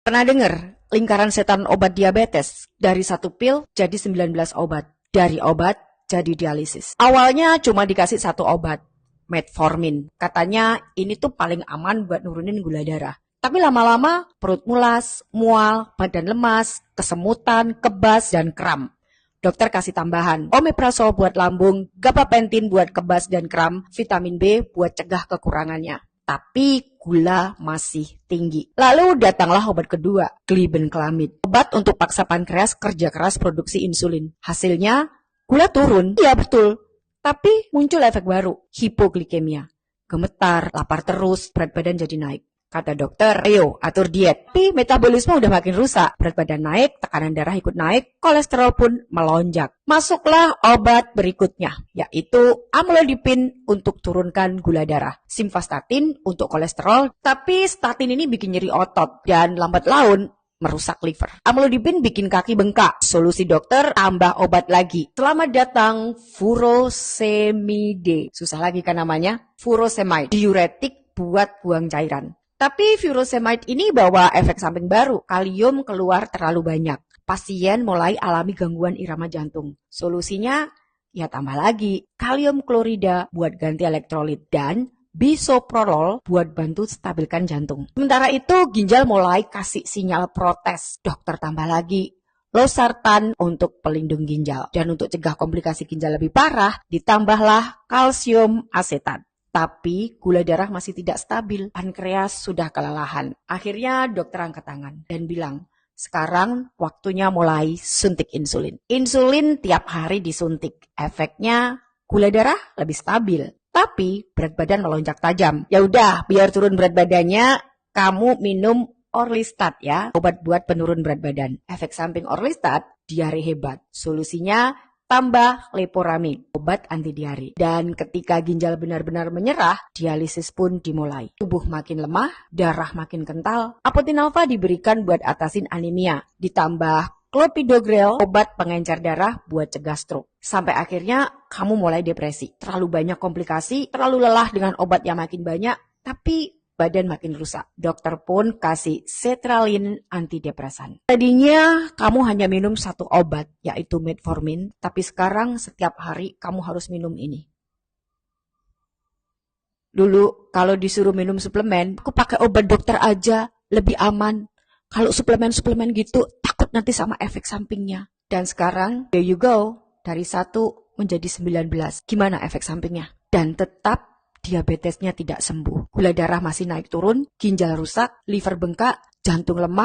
Pernah dengar lingkaran setan obat diabetes? Dari 1 pil jadi 19 obat. Dari obat jadi dialisis. Awalnya cuma dikasih 1 obat, metformin. Katanya ini tuh paling aman buat nurunin gula darah. Tapi lama-lama perut mulas, mual, badan lemas, kesemutan, kebas, dan kram. Dokter kasih tambahan, omeprazol buat lambung, gabapentin buat kebas dan kram, vitamin B buat cegah kekurangannya. Tapi gula masih tinggi. Lalu datanglah obat kedua, glibenclamid. Obat untuk paksa pankreas kerja keras produksi insulin. Hasilnya, gula turun. Iya betul. Tapi muncul efek baru, hipoglikemia. Gemetar, lapar terus, berat badan jadi naik. Kata dokter, ayo atur diet. Tapi metabolisme udah makin rusak. Berat badan naik, tekanan darah ikut naik, kolesterol pun melonjak. Masuklah obat berikutnya, yaitu amlodipin untuk turunkan gula darah. Simvastatin untuk kolesterol, tapi statin ini bikin nyeri otot dan lambat laun merusak liver. Amlodipin bikin kaki bengkak. Solusi dokter, tambah obat lagi. Selamat datang furosemide. Susah lagi kan namanya? Furosemide. Diuretik buat buang cairan. Tapi furosemide ini bawa efek samping baru. Kalium keluar terlalu banyak. Pasien mulai alami gangguan irama jantung. Solusinya, ya tambah lagi. Kalium klorida buat ganti elektrolit dan bisoprolol buat bantu stabilkan jantung. Sementara itu, ginjal mulai kasih sinyal protes. Dokter tambah lagi losartan untuk pelindung ginjal. Dan untuk cegah komplikasi ginjal lebih parah, ditambahlah kalsium asetat. Tapi gula darah masih tidak stabil, pankreas sudah kelelahan. Akhirnya dokter angkat tangan dan bilang, sekarang waktunya mulai suntik insulin. Insulin tiap hari disuntik, efeknya gula darah lebih stabil. Tapi berat badan melonjak tajam. Ya udah, biar turun berat badannya, kamu minum Orlistat ya, obat buat penurun berat badan. Efek samping Orlistat, diare hebat. Solusinya tambah leporamid, obat anti diare. Dan ketika ginjal benar-benar menyerah, dialisis pun dimulai. Tubuh makin lemah, darah makin kental. Apotinalva diberikan buat atasin anemia. Ditambah clopidogrel, obat pengencer darah buat cegah stroke. Sampai akhirnya kamu mulai depresi. Terlalu banyak komplikasi, terlalu lelah dengan obat yang makin banyak, tapi badan makin rusak. Dokter pun kasih sertralin antidepresan. Tadinya kamu hanya minum 1 obat, yaitu metformin, tapi sekarang setiap hari kamu harus minum ini. Dulu kalau disuruh minum suplemen, aku pakai obat dokter aja, lebih aman. Kalau suplemen-suplemen gitu, takut nanti sama efek sampingnya. Dan sekarang, there you go, dari 1 menjadi 19. Gimana efek sampingnya? Dan tetap diabetesnya tidak sembuh. Gula darah masih naik turun, ginjal rusak, liver bengkak, jantung lemah,